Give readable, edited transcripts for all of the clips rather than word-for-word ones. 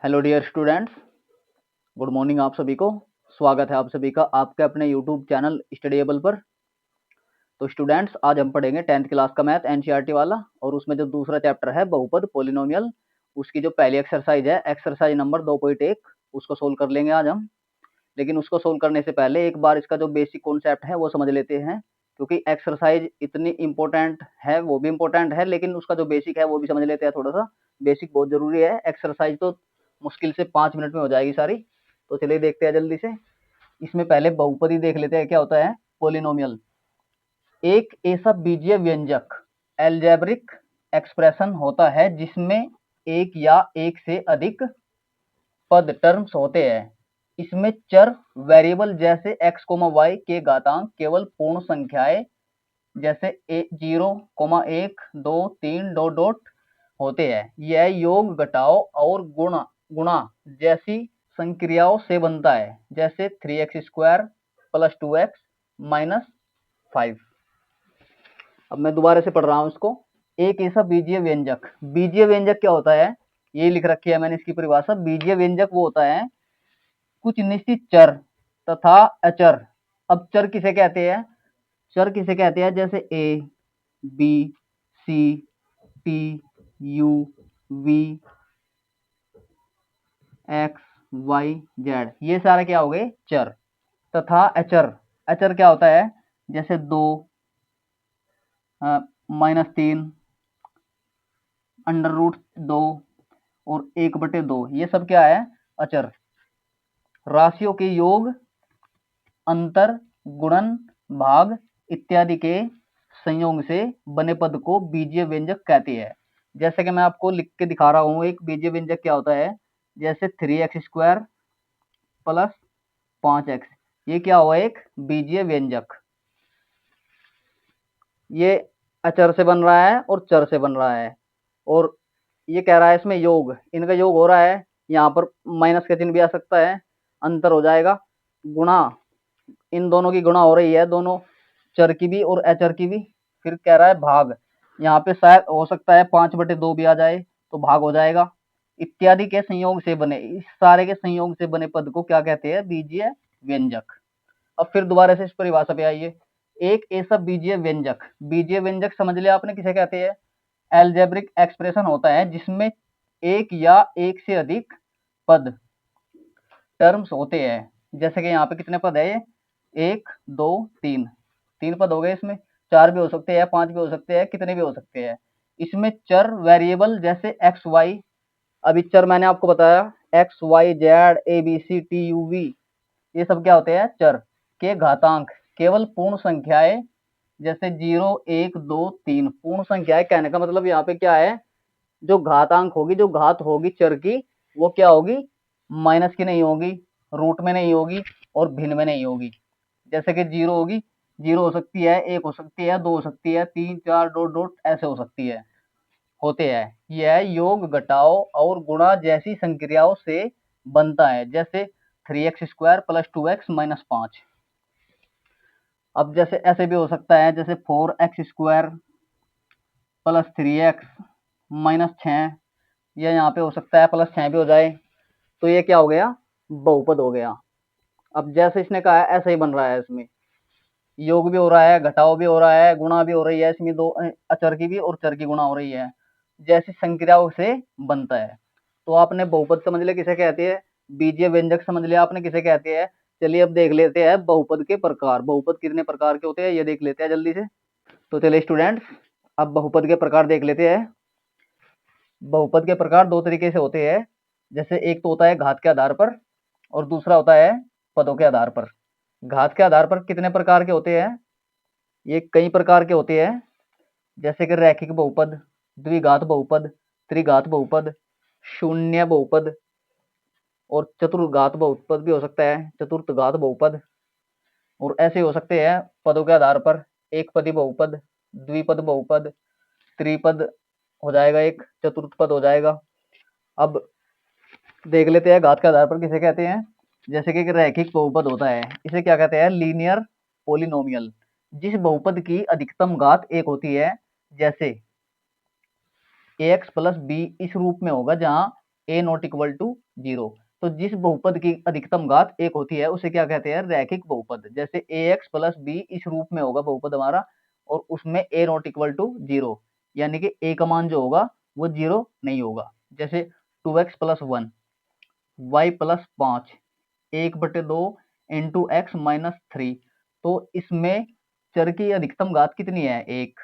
Hello dear students, good morning. आप सभी को स्वागत है आप सभी का आपके अपने यूट्यूब चैनल स्टडीएबल पर। तो स्टूडेंट्स, आज हम पढ़ेंगे 10th क्लास का मैथ एनसीईआरटी वाला, और उसमें जो दूसरा चैप्टर है बहुपद पॉलिनोमियल, उसकी जो पहली एक्सरसाइज है एक्सरसाइज नंबर 2.1, उसको सोल्व कर लेंगे आज हम। लेकिन उसको सोल्व करने से पहले एक बार इसका जो बेसिक कॉन्सेप्ट है वो समझ लेते हैं, क्योंकि एक्सरसाइज इतनी इंपॉर्टेंट है, वो भी इंपॉर्टेंट है, लेकिन उसका जो बेसिक है वो भी समझ लेते हैं। थोड़ा सा बेसिक बहुत जरूरी है। एक्सरसाइज तो मुश्किल से 5 मिनट में हो जाएगी सारी। तो चलिए देखते हैं जल्दी से। इसमें पहले बहुपदी देख लेते हैं क्या होता है पोलिनोमियल। एक ऐसा बीजीय व्यंजक एल्जेब्रिक एक्सप्रेशन होता है जिसमें एक या एक से अधिक पद टर्म्स होते हैं। इसमें चर वेरिएबल जैसे x, y के घातांक केवल पूर्ण संख्याएं जैसे 0, 1, 2, 3 डॉट डॉट होते हैं। यह योग, घटाव और गुणा जैसी संक्रियाओं से बनता है, जैसे 3x² + 2x - 5। अब मैं दोबारा से पढ़ रहा हूँ इसको। एक ऐसा बीजीय व्यंजक, बीजीय व्यंजक क्या होता है ये लिख रखी है मैंने इसकी परिभाषा। बीजीय व्यंजक वो होता है कुछ निश्चित चर तथा अचर। अब चर किसे कहते हैं? चर किसे कहते हैं? जैसे A, B, C, T, U, V, X, Y, Z, ये सारे क्या हो गए? चर। तथा अचर, अचर क्या होता है? जैसे 2, -3, √2 और 1/2, ये सब क्या है? अचर। राशियों के योग, अंतर, गुणन, भाग इत्यादि के संयोग से बने पद को बीजीय व्यंजक कहते हैं। जैसे कि मैं आपको लिख के दिखा रहा हूँ, एक बीजीय व्यंजक क्या होता है। जैसे 3x² + 5x, ये क्या हुआ? एक बीजीय व्यंजक। ये अचर से बन रहा है और चर से बन रहा है, और ये कह रहा है इसमें योग, इनका योग हो रहा है। यहाँ पर माइनस का चिन्ह भी आ सकता है, अंतर हो जाएगा। गुणा, इन दोनों की गुणा हो रही है, दोनों चर की भी और अचर की भी। फिर कह रहा है भाग, यहाँ पे शायद हो सकता है 5/2 भी आ जाए तो भाग हो जाएगा। इत्यादि के संयोग से बने, इस सारे के संयोग से बने पद को क्या कहते हैं? बीजीय व्यंजक। अब फिर दोबारा से इस परिभाषा पे आइए। एक ऐसा बीजीय व्यंजक, बीजीय व्यंजक समझ लिया आपने किसे कहते हैं? एल्जेब्रिक एक्सप्रेशन होता है जिसमें एक या एक से अधिक पद टर्म्स होते हैं। जैसे कि यहाँ पे कितने पद है? ये 1, 2, 3, 3 पद हो गए। इसमें 4 भी हो सकते हैं, 5 भी हो सकते हैं, कितने भी हो सकते हैं। इसमें चर वेरिएबल जैसे एक्स, वाई, अभी चर मैंने आपको बताया X, Y, Z, A, B, C, T, U, V, ये सब क्या होते हैं? चर के घातांक केवल पूर्ण संख्याएं जैसे 0, 1, 2, 3। पूर्ण संख्याएं कहने का मतलब यहाँ पे क्या है? जो घातांक होगी, जो घात होगी चर की, वो क्या होगी? माइनस की नहीं होगी, रूट में नहीं होगी और भिन्न में नहीं होगी। जैसे कि 0 होगी, 0 हो सकती है, 1 हो सकती है, 2 हो सकती है, 3, 4 डॉट डॉट ऐसे हो सकती है, होते हैं। यह योग, घटाव और गुणा जैसी संक्रियाओं से बनता है, जैसे 3x² + 2x - 5। अब जैसे ऐसे भी हो सकता है, जैसे 4x² + 3x - 6, या यहाँ पे हो सकता है +6 भी हो जाए, तो ये क्या हो गया? बहुपद हो गया। अब जैसे इसने कहा है ऐसा ही बन रहा है। इसमें योग भी हो रहा है, घटाव भी हो रहा है, गुणा भी हो रही है। इसमें दो अचर की भी और चर की गुणा हो रही है, जैसी संक्रियाओं से बनता है। तो आपने बहुपद समझ लिया किसे कहते हैं, बीजीय व्यंजक समझ लिया आपने किसे कहते हैं। चलिए अब देख लेते हैं बहुपद के प्रकार। बहुपद कितने प्रकार के होते हैं ये देख लेते हैं जल्दी से। तो चलिए स्टूडेंट्स, अब बहुपद के प्रकार देख लेते हैं। बहुपद के प्रकार दो तरीके से होते हैं। जैसे एक तो होता है घात के आधार पर, और दूसरा होता है पदों के आधार पर। घात के आधार पर कितने प्रकार के होते हैं? ये कई प्रकार के होते हैं, जैसे कि रैखिक बहुपद, द्विघात बहुपद, त्रिघात बहुपद, शून्य बहुपद, और चतुर्घात बहुपद भी हो सकता है, चतुर्थघात बहुपद। और ऐसे हो सकते हैं पदों के आधार पर, एक पदी बहुपद, द्विपद बहुपद, त्रिपद हो जाएगा, एक चतुर्थ पद हो जाएगा। अब देख लेते हैं घात के आधार पर किसे कहते हैं। जैसे कि रैखिक बहुपद होता है, इसे क्या कहते हैं? Linear polynomial. जिस बहुपद की अधिकतम घात 1 होती है, जैसे ax + b इस रूप में होगा, जहां a ≠ 0। तो जिस बहुपद की अधिकतम घात 1 होती है उसे क्या कहते हैं? रैखिक बहुपद। जैसे ax प्लस b इस रूप में होगा बहुपद हमारा, और उसमें a नॉट इक्वल टू 0, यानी कि a का मान जो होगा वो 0 नहीं होगा। जैसे 2x plus 1, y plus 5, 1/2 into x minus 3। तो इसमें चर की अधिकतम घात कितनी है? 1।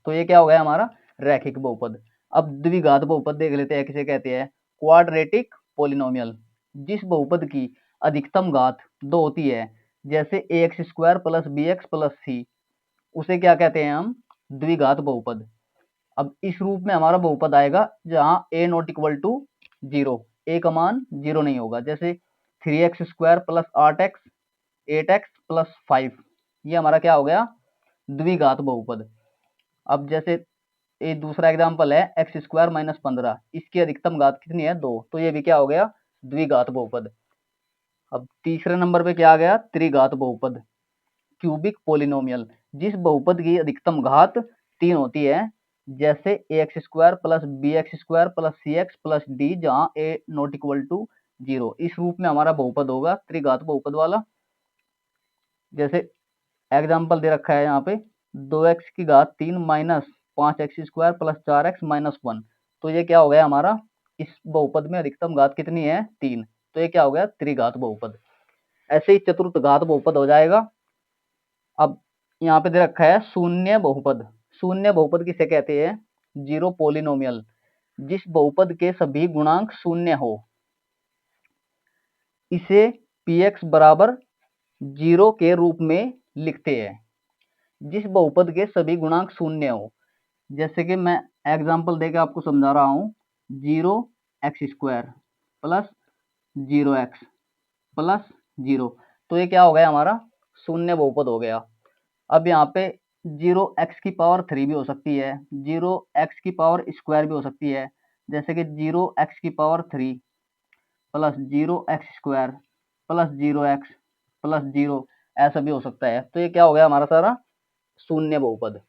तो ये क्या हो गया हमारा? रैखिक बहुपद। अब द्विघात बहुपद देख लेते हैं, किसे कहते हैं? Quadratic polynomial. जिस बहुपद की अधिकतम घात 2 होती है, जैसे ax square plus bx plus c, उसे क्या कहते हैं हम? द्विघात बहुपद। अब इस रूप में हमारा बहुपद आएगा जहां a not equal to 0, a का मान 0 नहीं होगा। जैसे 3x square plus 8x, 8x plus 5, ये हमारा क्या हो गया? द्विघात बहुपद। अब जैसे ये दूसरा एग्जाम्पल है एक्स स्क्वायर माइनस 15, इसकी अधिकतम घात कितनी है? 2। तो ये भी क्या हो गया? द्विघात बहुपद। अब तीसरे नंबर पे क्या आ गया? त्रिघात बहुपद, क्यूबिक पोलिनोमियल। जिस बहुपद की अधिकतम घात 3 होती है, जैसे A X square plus B X square plus C X plus D, जहाँ ए नॉट इक्वल टू 0, इस रूप में हमारा बहुपद होगा त्रिघात बहुपद वाला। जैसे एग्जाम्पल दे रखा है यहाँ पे, 2x की घात 3 minus 5x square plus 4x minus 1। तो ये क्या हो गया हमारा? इस बहुपद में अधिकतम घात कितनी है? 3। तो ये क्या हो गया? त्रिघात बहुपद। ऐसे ही चतुर्थ घात बहुपद हो जाएगा। अब यहाँ पे दे रखा है शून्य बहुपद। शून्य बहुपद किसे कहते हैं? Zero polynomial. जिस बहुपद के सभी गुणांक शून्य हो, इसे px बराबर 0 के रूप में लिखते हैं। जिस बहुपद के सभी गुणांक शून्य हो, जैसे कि मैं एग्जांपल देकर आपको समझा रहा हूँ, 0x² प्लस 0x प्लस 0। तो ये क्या हो गया हमारा? शून्य बहुपद हो गया। अब यहाँ पे 0x³ भी हो सकती है, 0x² भी हो सकती है। जैसे कि 0x³ plus 0x² plus 0x plus 0, ऐसा भी हो सकता है। तो ये क्या हो गया हमारा सारा? शून्य बहुपद।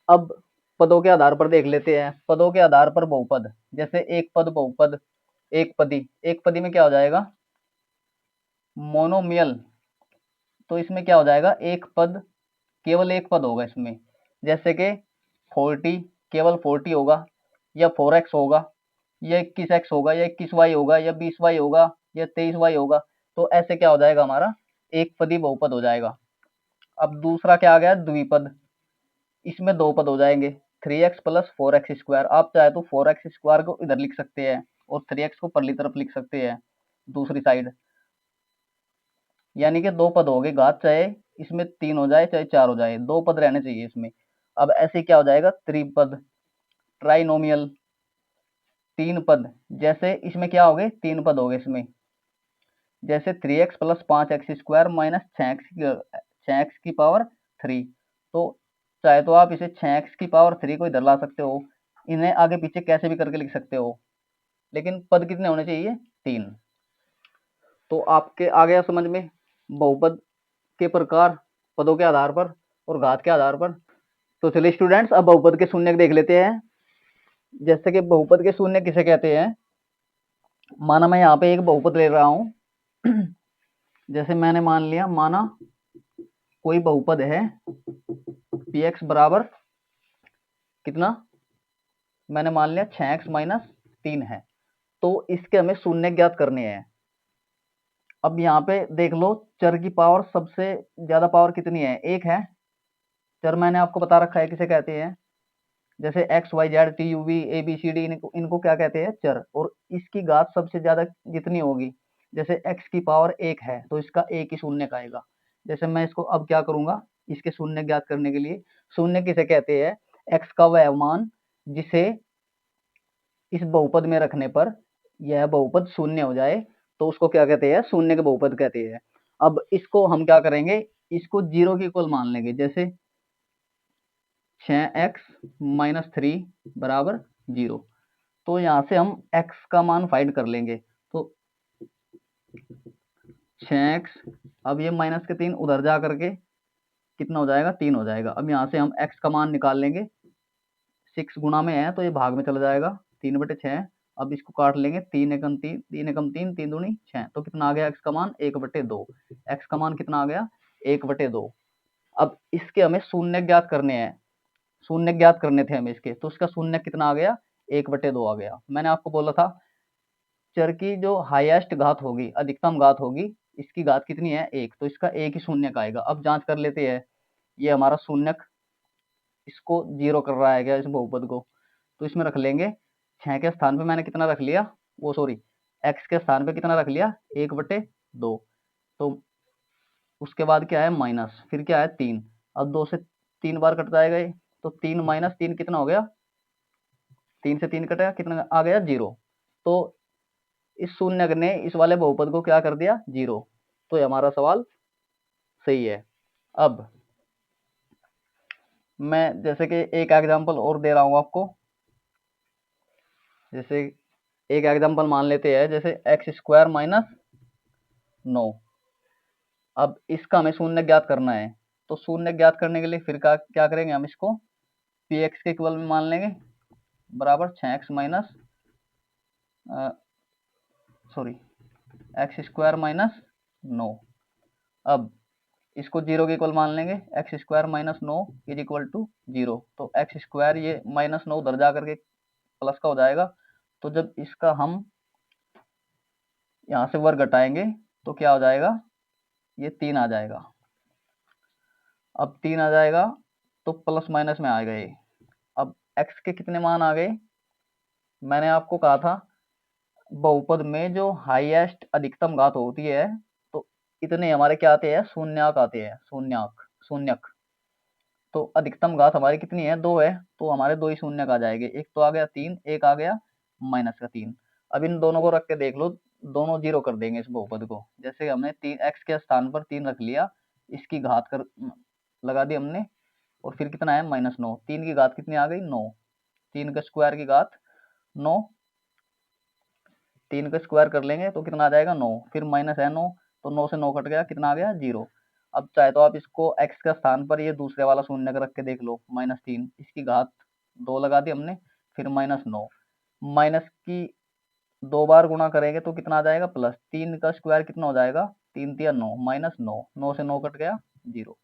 अब पदों के आधार पर देख लेते हैं। पदों के आधार पर बहुपद, जैसे एक पद बहुपद, एक पदी। एक पदी में क्या हो जाएगा? मोनोमियल। तो इसमें क्या हो जाएगा? एक पद, केवल एक पद होगा इसमें। जैसे कि 40, केवल 40 होगा, या 4x होगा, या 21x होगा, या 21y होगा, या 20y होगा, या 23y होगा। तो ऐसे क्या हो जाएगा हमारा? एक पदी बहुपद हो जाएगा। अब दूसरा क्या आ गया? द्विपद। इसमें दो पद हो जाएंगे, 3x प्लस 4x²। आप चाहे तो 4x² को इधर लिख सकते हैं और 3x को परली तरफ लिख सकते हैं दूसरी साइड, यानी कि दो पद हो गए घात, चाहे इसमें 3 हो जाए चाहे 4 हो जाए, दो पद रहने चाहिए इसमें। अब ऐसे क्या हो जाएगा? त्रिपद, ट्राइनोमियल, तीन पद। जैसे इसमें क्या हो गए? तीन पद हो गए इसमें। जैसे 3x plus 5x² minus 6x की पावर 3। तो चाहे तो आप इसे 6x की पावर 3 को इधर ला सकते हो, इन्हें आगे पीछे कैसे भी करके लिख सकते हो, लेकिन पद कितने होने चाहिए? 3। तो आपके आ गया समझ में बहुपद के प्रकार, पदों के आधार पर और घात के आधार पर। तो चलिए स्टूडेंट्स, अब बहुपद के शून्य देख लेते हैं। जैसे कि बहुपद के शून्य किसे कहते हैं? माना मैं यहाँ पे एक बहुपद ले रहा हूँ, जैसे मैंने मान लिया, माना कोई बहुपद है px बराबर कितना, मैंने मान लिया 6x माइनस 3 है। तो इसके हमें शून्य ज्ञात करने हैं। अब यहाँ पे देख लो, चर की पावर सबसे ज्यादा पावर कितनी है? एक है। चर मैंने आपको बता रखा है किसे कहते हैं। जैसे X Y Z T U V A B C D, इनको क्या कहते हैं? चर। और इसकी घात सबसे ज्यादा जितनी होगी, जैसे एक्स की पावर 1 है तो इसका एक ही शून्य का आएगा। जैसे मैं इसको अब क्या करूंगा, इसके शून्य ज्ञात करने के लिए, शून्य किसे कहते हैं? एक्स का वह मान जिसे इस बहुपद में रखने पर यह बहुपद शून्य हो जाए, तो उसको क्या कहते हैं? शून्य के बहुपद कहते हैं। अब इसको हम क्या करेंगे? इसको 0 के इक्वल मान लेंगे। जैसे 6x-3 बराबर 0। तो यहाँ से हम x का मान फाइंड कर लेंगे। तो 6x, अब ये माइनस के 3 उधर जा करके कितना हो जाएगा? 3 हो जाएगा। अब यहाँ से हम x का मान निकाल लेंगे, 6 गुणा में है तो ये भाग में चला जाएगा, 3/6। अब इसको काट लेंगे, 3 एकम 3, 3 एकम 3, 3 दूनी 6, तो कितना आ गया x का मान 1/2। x का मान कितना आ गया 1/2। अब इसके हमें शून्य ज्ञात करने हैं, शून्य ज्ञात करने थे हमें इसके, तो उसका शून्य कितना आ गया 1/2 आ गया। मैंने आपको बोला था चर की जो हाईएस्ट घात होगी, अधिकतम घात होगी, इसकी घात कितनी है 1, तो इसका एक ही शून्य आएगा। अब जांच कर लेते हैं, ये हमारा शून्य इसको 0 कर रहा है क्या, इस बहुपद को, तो इसमें रख लेंगे 6 के स्थान पे मैंने कितना रख लिया, वो सॉरी x के स्थान पे कितना रख लिया 1/2। तो उसके बाद क्या है माइनस, फिर क्या है 3, अब 2 से 3 बार कट जाएगा ये, तो 3 - 3 कितना हो गया, 3 से 3 कटेगा, कितना आ गया 0। तो इस शून्य ने इस वाले बहुपद को क्या कर दिया 0, तो ये हमारा सवाल सही है। अब मैं जैसे कि एक एग्जांपल और दे रहा हूं आपको, जैसे एक एग्जांपल मान लेते हैं, जैसे x² - 9। अब इसका हमें शून्य ज्ञात करना है, तो शून्य ज्ञात करने के लिए फिर क्या करेंगे, हम इसको px के इक्वल में मान लेंगे, बराबर 6x माइनस सॉरी x² - 9। अब इसको 0 के इक्वल मान लेंगे, x² - 9 इज इक्वल टू 0। तो x² ये -9 उधर जा करके प्लस का हो जाएगा, तो जब इसका हम यहाँ से वर्ग घटाएंगे तो क्या हो जाएगा, ये 3 आ जाएगा। अब 3 आ जाएगा तो प्लस माइनस में आ गए। अब x के कितने मान आ गए, मैंने आपको कहा था बहुपद में जो हाईएस्ट अधिकतम घात होती है, तो इतने हमारे क्या आते हैं, शून्यक आते हैं, शून्यक। तो अधिकतम घात हमारी कितनी है 2 है, तो हमारे 2 ही शून्यक आ जाएंगे, एक तो आ गया 3, एक आ गया -3। अब इन दोनों को रख के देख लो, दोनों 0 कर देंगे इस बहुपद को। जैसे हमने 3x के स्थान पर 3 रख लिया, इसकी घात कर लगा दी हमने, और फिर कितना है -9, 3 की घात कितनी आ गई 9, 3 का स्क्वायर की घात 9, 3 का स्क्वायर कर लेंगे तो कितना आ जाएगा 9, फिर माइनस है 9, तो 9 से 9 कट गया, कितना आ गया 0। अब चाहे तो आप इसको x का स्थान पर ये दूसरे वाला शून्य रख के देख लो, -3, इसकी घात 2 लगा दी हमने, फिर -9, माइनस की 2 बार गुणा करेंगे तो कितना आ जाएगा प्लस, 3 का स्क्वायर कितना हो जाएगा 3 तिया 9, -9, 9 से 9 कट गया 0।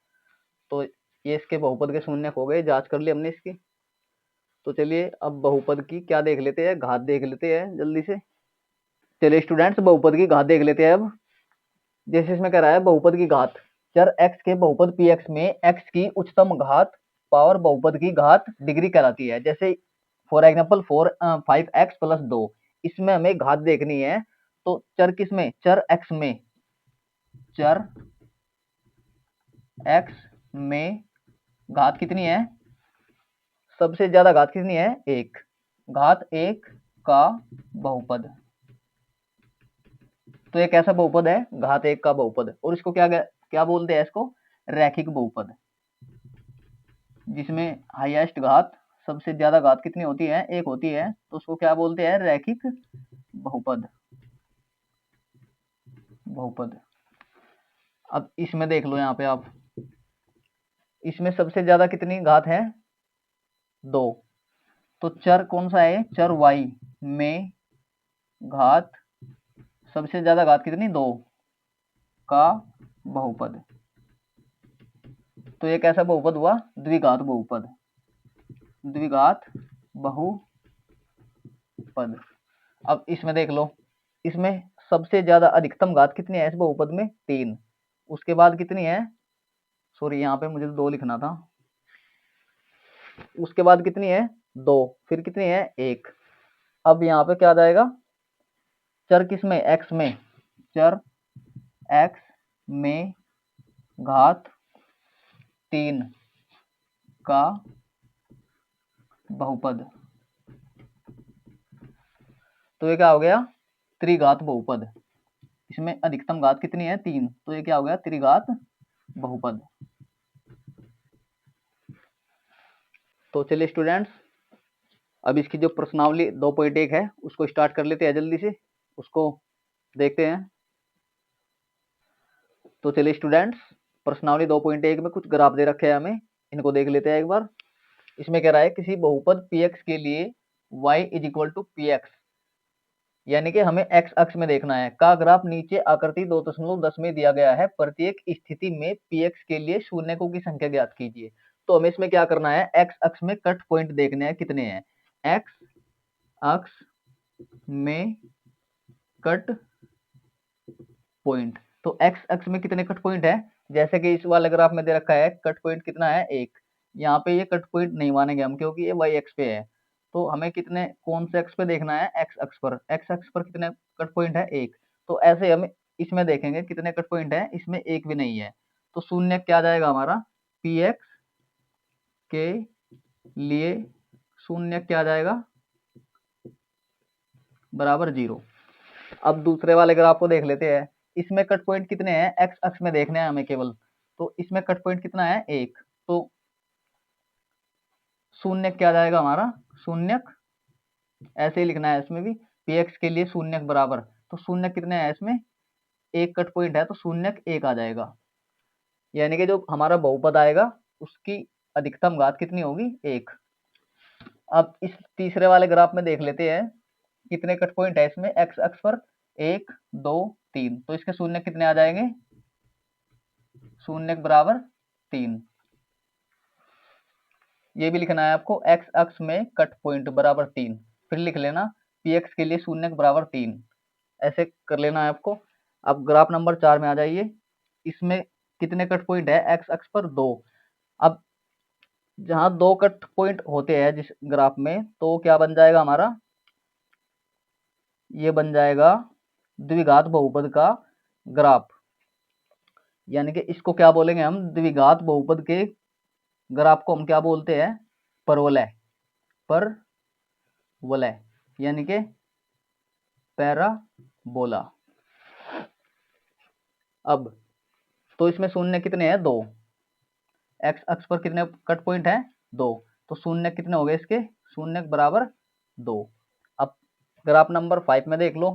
तो ये इसके बहुपद के शून्य हो गए, जांच कर ली हमने इसकी। तो चलिए अब बहुपद की क्या देख लेते हैं, घात देख लेते हैं जल्दी से। चलिए स्टूडेंट्स बहुपद की घात देख लेते हैं अब। जैसे इसमें कह रहा है बहुपद की घात, चर x के बहुपद px में x की उच्चतम घात पावर बहुपद की घात डिग्री कहलाती है। जैसे फॉर एग्जाम्पल 5x + 2, इसमें हमें घात देखनी है, तो चर किसमें, चर x में, चर x में घात कितनी है, सबसे ज्यादा घात कितनी है 1, घात 1 का बहुपद। तो एक ऐसा बहुपद है घात 1 का बहुपद, और इसको क्या क्या बोलते हैं, इसको रैखिक बहुपद, जिसमें हाईएस्ट घात, सबसे ज्यादा घात कितनी होती है 1 होती है, तो उसको क्या बोलते हैं रैखिक बहुपद। अब इसमें देख लो यहाँ पे आप, इसमें सबसे ज्यादा कितनी घात है 2, तो चर कौन सा है, चर y में घात, सबसे ज्यादा घात कितनी 2 का बहुपद। तो ये कैसा बहुपद हुआ, द्विघात बहुपद, द्विघात बहुपद। अब इसमें देख लो, इसमें सबसे ज्यादा अधिकतम घात कितनी है इस बहुपद में 3, उसके बाद कितनी है, सॉरी यहाँ पे मुझे तो 2 लिखना था, उसके बाद कितनी है 2, फिर कितनी है 1। अब यहाँ पे क्या आ जाएगा, चर किसमें x में, चर x में घात 3 का बहुपद। तो ये क्या हो गया त्रिघात बहुपद, इसमें अधिकतम घात कितनी है 3, तो ये क्या हो गया त्रिघात बहुपद। तो चलिए स्टूडेंट्स, अब इसकी जो प्रश्नावली 2.1 है उसको स्टार्ट कर लेते हैं, जल्दी से उसको देखते हैं। तो चलिए स्टूडेंट्स, प्रश्नावली 2.1 में कुछ ग्राफ दे रखे हैं हमें, इनको देख लेते हैं एक बार। इसमें कह रहा है किसी बहुपद px के लिए y = px यानी कि हमें एक्स अक्ष में देखना है। का ग्राफ नीचे आकृति 2.10 में दिया गया है, प्रत्येक स्थिति में px के लिए शून्यकों की संख्या ज्ञात कीजिए। तो हमें इसमें क्या करना है, एक्स अक्ष में कट पॉइंट देखने हैं कितने हैं। एक्स अक्ष में कट पॉइंट, तो एक्स अक्ष में कितने कट पॉइंट है, जैसे कि इस वाले ग्राफ में दे रखा है कट पॉइंट कितना है, एक। यहाँ पे ये कट पॉइंट नहीं मानेंगे हम, क्योंकि ये वाई एक्स पे है। तो हमें कितने, कौन से एक्स पे देखना है, एक्स अक्ष पर। एक्स अक्ष पर कितने कट पॉइंट है, एक। तो ऐसे हम इसमें देखेंगे कितने कट पॉइंट है, इसमें एक भी नहीं है। तो शून्य क्या जाएगा हमारा, पी एक्स के लिए शून्य क्या जाएगा, बराबर 0। अब दूसरे वाले ग्राफ को देख लेते हैं। इसमें कट पॉइंट कितने हैं, एक्स अक्ष में देखने हैं हमें केवल। तो इसमें कट पॉइंट कितना है, एक। तो शून्य क्या जाएगा हमारा, शून्य, ऐसे ही लिखना है इसमें भी, पी एक्स के लिए शून्य बराबर। तो शून्य कितने हैं इसमें, एक कट पॉइंट है, तो शून्य एक आ जाएगा। यानी कि जो हमारा बहुपद आएगा उसकी अधिकतम घात कितनी होगी, एक। अब इस तीसरे वाले ग्राफ में देख लेते हैं कितने कट पॉइंट है इसमें, एक्स अक्ष पर, एक, दो, तीन। तो इसके शून्य कितने आ जाएंगे, शून्य बराबर 3। ये भी लिखना है आपको, एक्स अक्ष में कट पॉइंट बराबर 3। फिर लिख लेना पी एक्स के लिए शून्य बराबर 3, ऐसे कर लेना है आपको। अब ग्राफ नंबर 4 में आ जाइए। इसमें कितने कट पॉइंट है, एक्स अक्ष पर 2। अब जहां 2 कट पॉइंट होते हैं जिस ग्राफ में, तो क्या बन जाएगा हमारा, ये बन जाएगा द्विघात बहुपद का ग्राफ। यानी कि इसको क्या बोलेंगे हम, द्विघात बहुपद के ग्राफ को हम क्या बोलते हैं, परवलय, परवलय, यानी कि पैराबोला। अब तो इसमें शून्य कितने हैं, 2। एक्स अक्ष पर कितने कट पॉइंट है, 2। तो शून्य कितने हो गए इसके, शून्य बराबर 2। अब ग्राफ नंबर 5 में देख लो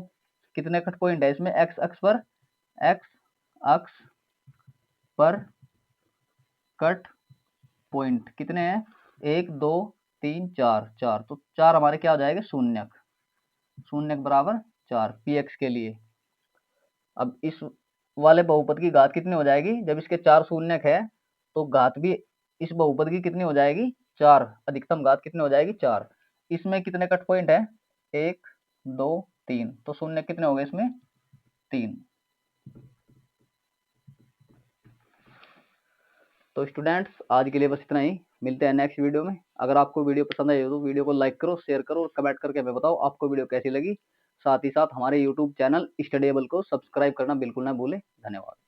कितने कट पॉइंट है इसमें, एक्स अक्ष पर, एक्स अक्ष पर कट पॉइंट कितने हैं, 1, 2, 3, 4, 4। तो 4 हमारे क्या हो जाएगा, शून्य, शून्य बराबर 4 पी एक्स के लिए। अब इस वाले बहुपद की घात कितनी हो जाएगी, जब इसके 4 शून्य है तो घात भी इस बहुपद की कितनी हो जाएगी, 4। अधिकतम घात कितनी हो जाएगी, 4। इसमें कितने कट पॉइंट है, 1, 2, 3। तो शून्य कितने हो गए इसमें, 3। तो स्टूडेंट्स आज के लिए बस इतना ही, मिलते हैं नेक्स्ट वीडियो में। अगर आपको वीडियो पसंद आई हो तो वीडियो को लाइक करो, शेयर करो और कमेंट करके हमें बताओ आपको वीडियो कैसी लगी। साथ ही साथ हमारे यूट्यूब चैनल स्टडीएबल को सब्सक्राइब करना बिल्कुल ना भूलें। धन्यवाद।